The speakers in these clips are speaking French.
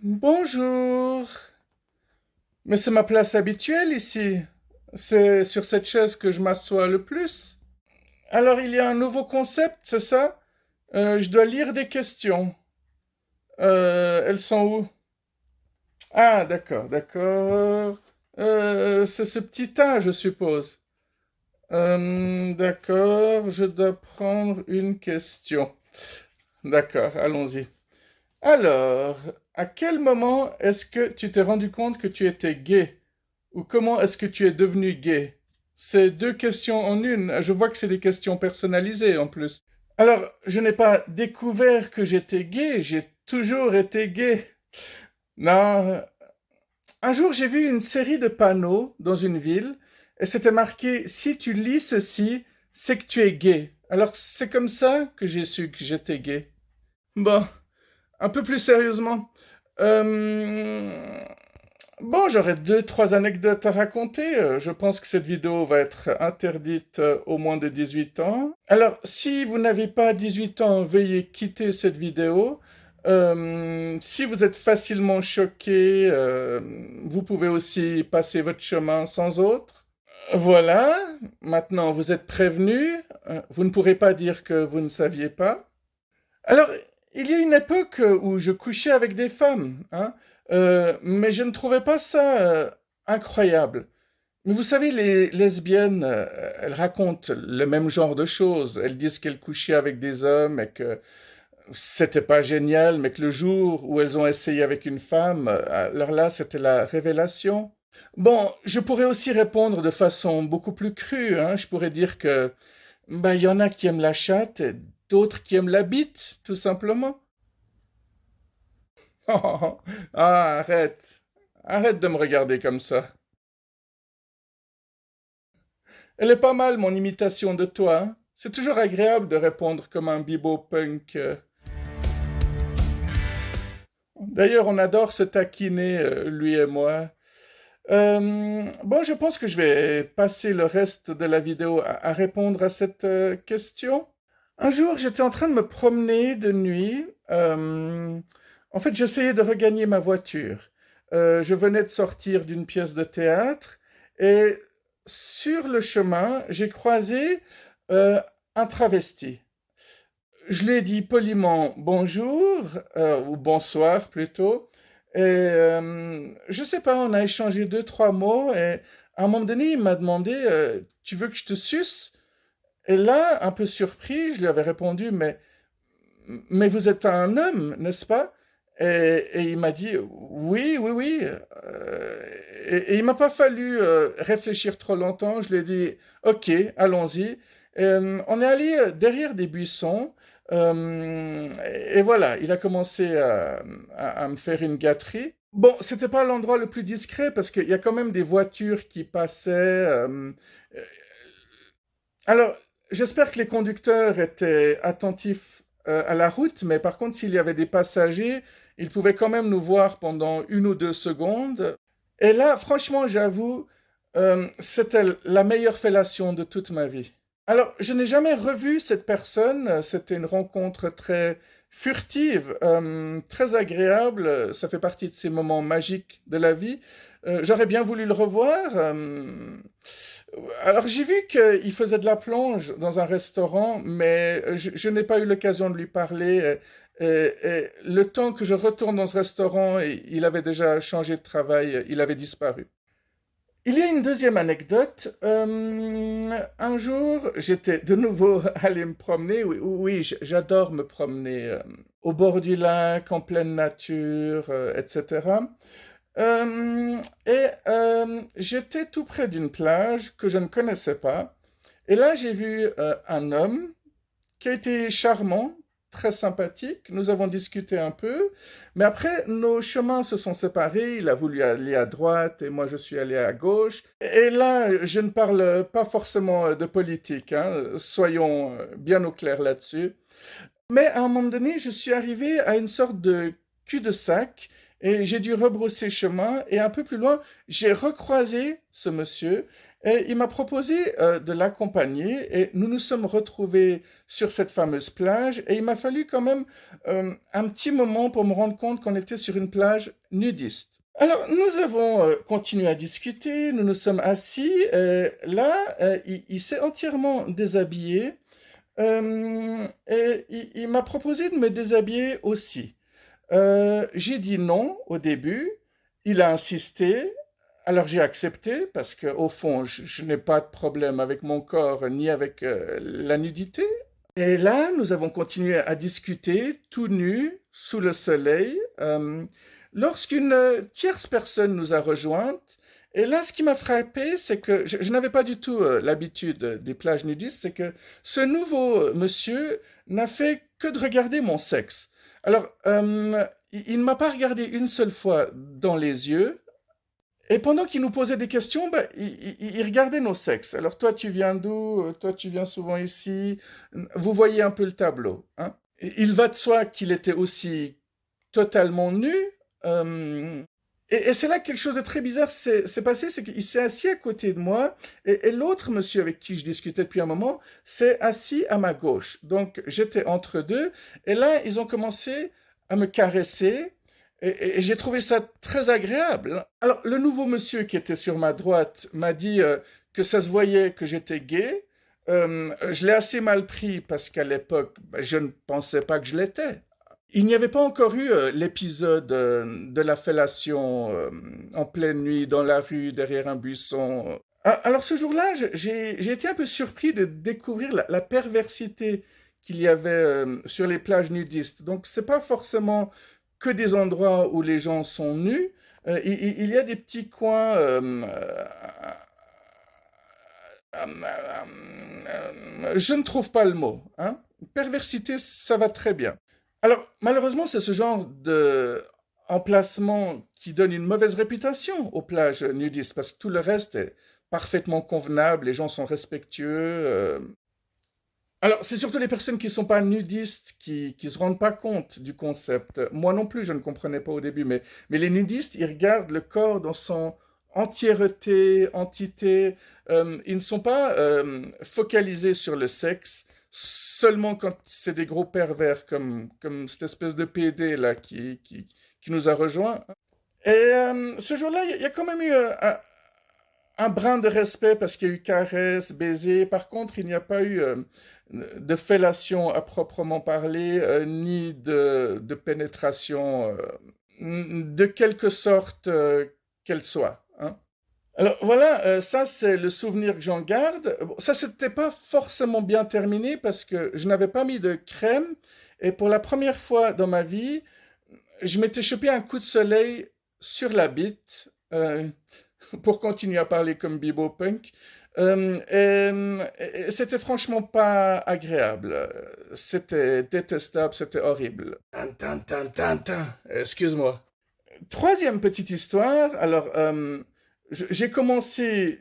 Bonjour. Mais c'est ma place habituelle ici. C'est sur cette chaise que je m'assois le plus. Alors il y a un nouveau concept, c'est ça? Je dois lire des questions. Elles sont où? Ah, d'accord, d'accord. C'est ce petit tas, je suppose. D'accord, je dois prendre une question. D'accord, allons-y. Alors, à quel moment est-ce que tu t'es rendu compte que tu étais gay? Ou comment est-ce que tu es devenu gay? C'est deux questions en une. Je vois que c'est des questions personnalisées en plus. Alors, je n'ai pas découvert que j'étais gay, j'ai toujours été gay. Non. Un jour, j'ai vu une série de panneaux dans une ville et c'était marqué si tu lis ceci, c'est que tu es gay. Alors, c'est comme ça que j'ai su que j'étais gay. Bon, un peu plus sérieusement. Euh, Bon, j'aurais deux, trois anecdotes à raconter. Je pense que cette vidéo va être interdite aux moins de 18 ans. Alors, si vous n'avez pas 18 ans, veuillez quitter cette vidéo. Si vous êtes facilement choqué, vous pouvez aussi passer votre chemin sans autre. Voilà, maintenant vous êtes prévenu. Vous ne pourrez pas dire que vous ne saviez pas. Alors, il y a une époque où je couchais avec des femmes, hein, mais je ne trouvais pas ça incroyable. Mais vous savez, les lesbiennes, elles racontent le même genre de choses. Elles disent qu'elles couchaient avec des hommes et que c'était pas génial, mais que le jour où elles ont essayé avec une femme, alors là, c'était la révélation. Bon, je pourrais aussi répondre de façon beaucoup plus crue, hein. Je pourrais dire que bah, il y en a qui aiment la chatte et d'autres qui aiment la bite, tout simplement. Ah, arrête. Arrête de me regarder comme ça. Elle est pas mal, mon imitation de toi, hein. C'est toujours agréable de répondre comme un bibo punk. D'ailleurs, on adore se taquiner, lui et moi. Bon, je pense que je vais passer le reste de la vidéo à répondre à cette question. Un jour, j'étais en train de me promener de nuit. En fait, j'essayais de regagner ma voiture. Je venais de sortir d'une pièce de théâtre et sur le chemin, j'ai croisé un travesti. Je lui ai dit poliment bonjour, ou bonsoir plutôt. Et je sais pas, on a échangé deux, trois mots et à un moment donné, il m'a demandé tu veux que je te suce? Et là, un peu surpris, je lui avais répondu, mais vous êtes un homme, n'est-ce pas? Et il m'a dit, oui, oui, oui. Et il m'a pas fallu réfléchir trop longtemps. Je lui ai dit, ok, allons-y. On est allé derrière des buissons. Et voilà, il a commencé à me faire une gâterie. Bon, c'était pas l'endroit le plus discret parce qu'il y a quand même des voitures qui passaient. Alors, j'espère que les conducteurs étaient attentifs à la route, mais par contre, s'il y avait des passagers, ils pouvaient quand même nous voir pendant une ou deux secondes. Et là, franchement, j'avoue, c'était la meilleure fellation de toute ma vie. Alors, je n'ai jamais revu cette personne. C'était une rencontre très furtive, très agréable. Ça fait partie de ces moments magiques de la vie. J'aurais bien voulu le revoir. Alors, j'ai vu qu'il faisait de la plonge dans un restaurant, mais je n'ai pas eu l'occasion de lui parler. Et le temps que je retourne dans ce restaurant, il avait déjà changé de travail, il avait disparu. Il y a une deuxième anecdote. Un jour, j'étais de nouveau allé me promener. Oui, oui, j'adore me promener au bord du lac, en pleine nature, etc. J'étais tout près d'une plage que je ne connaissais pas. Et là, j'ai vu un homme qui a été charmant, très sympathique. Nous avons discuté un peu, mais après, nos chemins se sont séparés. Il a voulu aller à droite et moi, je suis allé à gauche. Et là, je ne parle pas forcément de politique, hein. Soyons bien au clair là-dessus. Mais à un moment donné, je suis arrivé à une sorte de cul-de-sac et j'ai dû rebrousser chemin. Et un peu plus loin, j'ai recroisé ce monsieur. Et il m'a proposé de l'accompagner et nous nous sommes retrouvés sur cette fameuse plage et il m'a fallu quand même un petit moment pour me rendre compte qu'on était sur une plage nudiste. Alors, nous avons continué à discuter, nous nous sommes assis. Là, il s'est entièrement déshabillé et il m'a proposé de me déshabiller aussi. J'ai dit non au début. Il a insisté. Alors j'ai accepté parce que au fond, je n'ai pas de problème avec mon corps ni avec la nudité. Et là, nous avons continué à discuter tout nus sous le soleil lorsqu'une tierce personne nous a rejointes. Et là, ce qui m'a frappé, c'est que je n'avais pas du tout l'habitude des plages nudistes, c'est que ce nouveau monsieur n'a fait que de regarder mon sexe. Alors, il ne m'a pas regardé une seule fois dans les yeux, et pendant qu'il nous posait des questions, ben, il regardait nos sexes. Alors, toi, tu viens d'où? Toi, tu viens souvent ici. Vous voyez un peu le tableau, hein? Il va de soi qu'il était aussi totalement nu. euh, et c'est là que quelque chose de très bizarre s'est passé, c'est qu'il s'est assis à côté de moi, et l'autre monsieur avec qui je discutais depuis un moment s'est assis à ma gauche. Donc j'étais entre deux, et là ils ont commencé à me caresser, et j'ai trouvé ça très agréable. Alors le nouveau monsieur qui était sur ma droite m'a dit que ça se voyait que j'étais gay. Je l'ai assez mal pris parce qu'à l'époque, ben, je ne pensais pas que je l'étais. Il n'y avait pas encore eu l'épisode de la fellation en pleine nuit dans la rue derrière un buisson. Alors ce jour-là, j'ai été un peu surpris de découvrir la perversité qu'il y avait sur les plages nudistes. Donc c'est pas forcément que des endroits où les gens sont nus. Il y a des petits coins. Je ne trouve pas le mot, hein. Perversité, ça va très bien. Alors, malheureusement, c'est ce genre de emplacement qui donne une mauvaise réputation aux plages nudistes, parce que tout le reste est parfaitement convenable, les gens sont respectueux. Alors, c'est surtout les personnes qui ne sont pas nudistes qui ne se rendent pas compte du concept. Moi non plus, je ne comprenais pas au début, mais les nudistes, ils regardent le corps dans son entièreté, entité. Ils ne sont pas focalisés sur le sexe, seulement quand c'est des gros pervers comme cette espèce de PD là qui nous a rejoints. Et ce jour-là, il y a quand même eu un brin de respect parce qu'il y a eu caresse, baiser. Par contre, il n'y a pas eu de fellation à proprement parler, ni de pénétration de quelque sorte qu'elle soit, hein. Alors voilà, ça c'est le souvenir que j'en garde. Bon, ça s'était pas forcément bien terminé parce que je n'avais pas mis de crème et pour la première fois dans ma vie, je m'étais chopé un coup de soleil sur la bite. Pour continuer à parler comme Bibo Punk. Et c'était franchement pas agréable. C'était détestable, c'était horrible. Tin, tin, tin, tin. Excuse-moi. Troisième petite histoire. Alors, j'ai commencé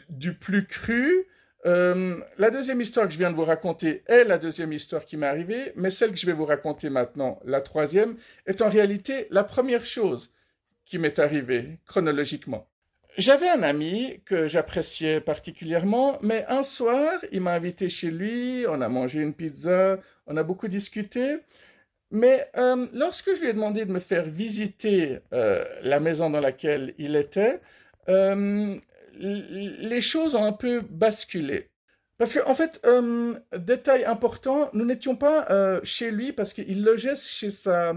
du plus cru. La deuxième histoire que je viens de vous raconter est la deuxième histoire qui m'est arrivée, mais celle que je vais vous raconter maintenant, la troisième, est en réalité la première chose qui m'est arrivée chronologiquement. J'avais un ami que j'appréciais particulièrement, mais un soir, il m'a invité chez lui, on a mangé une pizza, on a beaucoup discuté, mais lorsque je lui ai demandé de me faire visiter la maison dans laquelle il était, euh, les choses ont un peu basculé. Parce qu'en en fait, détail important, nous n'étions pas chez lui parce qu'il logeait chez sa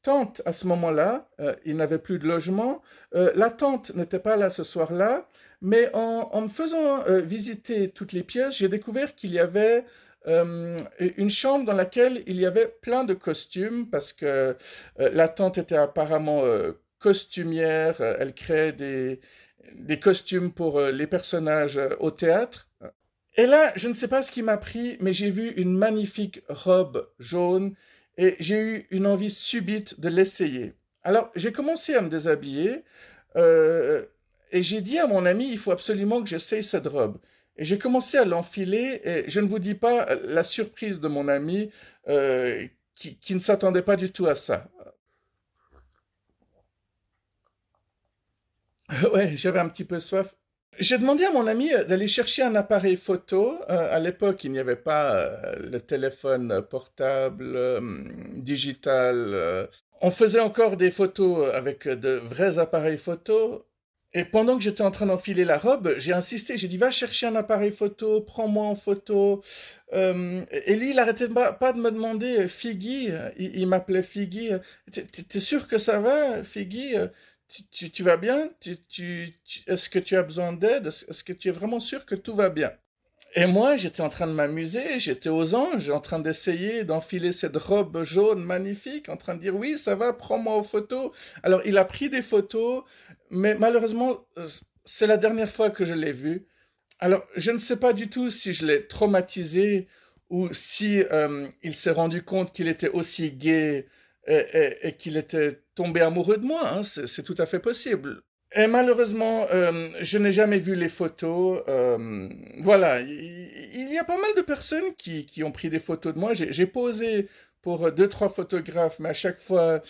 tante à ce moment-là. Il n'avait plus de logement. La tante n'était pas là ce soir-là, mais en me faisant visiter toutes les pièces, j'ai découvert qu'il y avait une chambre dans laquelle il y avait plein de costumes parce que la tante était apparemment costumière. Elle créait des costumes pour les personnages au théâtre. Et là, je ne sais pas ce qui m'a pris, mais j'ai vu une magnifique robe jaune et j'ai eu une envie subite de l'essayer. Alors, j'ai commencé à me déshabiller euh, et j'ai dit à mon ami, il faut absolument que j'essaye cette robe. Et j'ai commencé à l'enfiler et je ne vous dis pas la surprise de mon ami qui ne s'attendait pas du tout à ça. Ouais, j'avais un petit peu soif. J'ai demandé à mon ami d'aller chercher un appareil photo. À l'époque, il n'y avait pas le téléphone portable digital. On faisait encore des photos avec de vrais appareils photo. Et pendant que j'étais en train d'enfiler la robe, j'ai insisté, j'ai dit, va chercher un appareil photo, prends-moi en photo. Et lui, il arrêtait pas de me demander, Figgy, il m'appelait Figgy, t'es sûr que ça va, Figgy? Tu vas bien? Est-ce que tu as besoin d'aide? Est-ce que tu es vraiment sûr que tout va bien? Et moi, j'étais en train de m'amuser, j'étais aux anges, en train d'essayer d'enfiler cette robe jaune magnifique, en train de dire oui, ça va, prends-moi aux photos. Alors, il a pris des photos, mais malheureusement, c'est la dernière fois que je l'ai vu. Alors, je ne sais pas du tout si je l'ai traumatisé ou si il s'est rendu compte qu'il était aussi gay et qu'il était tombé amoureux de moi, hein, c'est tout à fait possible. Et malheureusement, je n'ai jamais vu les photos. Voilà, il y a pas mal de personnes qui ont pris des photos de moi. J'ai posé pour deux, trois photographes, mais à chaque fois,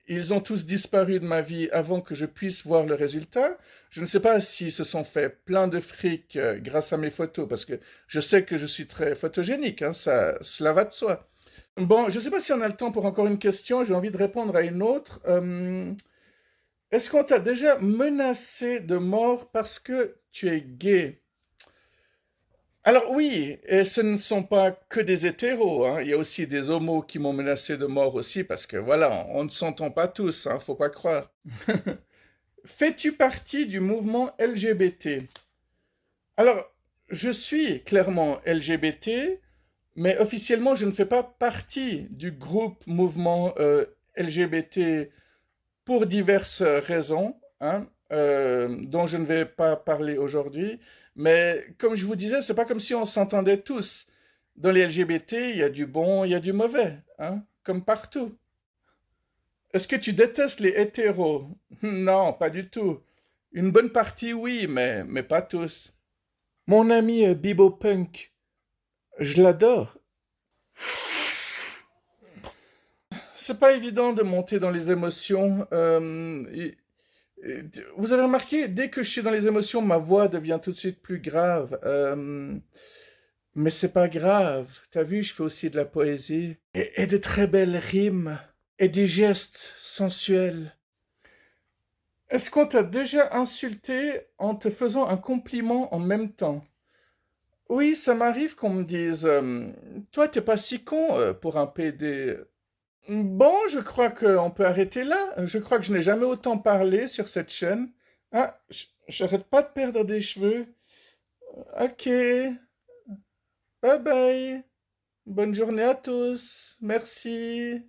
ils ont tous disparu de ma vie avant que je puisse voir le résultat. Je ne sais pas s'ils se sont fait plein de fric grâce à mes photos, parce que je sais que je suis très photogénique, hein, cela va de soi. Bon, je ne sais pas si on a le temps pour encore une question. J'ai envie de répondre à une autre. Est-ce qu'on t'a déjà menacé de mort parce que tu es gay? Alors oui, et ce ne sont pas que des hétéros, hein. Il y a aussi des homos qui m'ont menacé de mort aussi parce que voilà, on ne s'entend pas tous, hein, faut pas croire. Fais-tu partie du mouvement LGBT? Alors, je suis clairement LGBT, mais officiellement, je ne fais pas partie du groupe mouvement LGBT pour diverses raisons, hein, dont je ne vais pas parler aujourd'hui. Mais comme je vous disais, c'est pas comme si on s'entendait tous. Dans les LGBT, il y a du bon, il y a du mauvais, hein, comme partout. Est-ce que tu détestes les hétéros? Non, pas du tout. Une bonne partie, oui, mais pas tous. Mon ami Bibo Punk, je l'adore. C'est pas évident de monter dans les émotions. Vous avez remarqué, dès que je suis dans les émotions, ma voix devient tout de suite plus grave. Mais c'est pas grave. T'as vu, je fais aussi de la poésie. Et de très belles rimes. Et des gestes sensuels. Est-ce qu'on t'a déjà insulté en te faisant un compliment en même temps? Oui, ça m'arrive qu'on me dise toi, t'es pas si con pour un PD. Bon, je crois qu'on peut arrêter là. Je crois que je n'ai jamais autant parlé sur cette chaîne. Ah, j'arrête pas de perdre des cheveux. Ok, bye bye. Bonne journée à tous. Merci.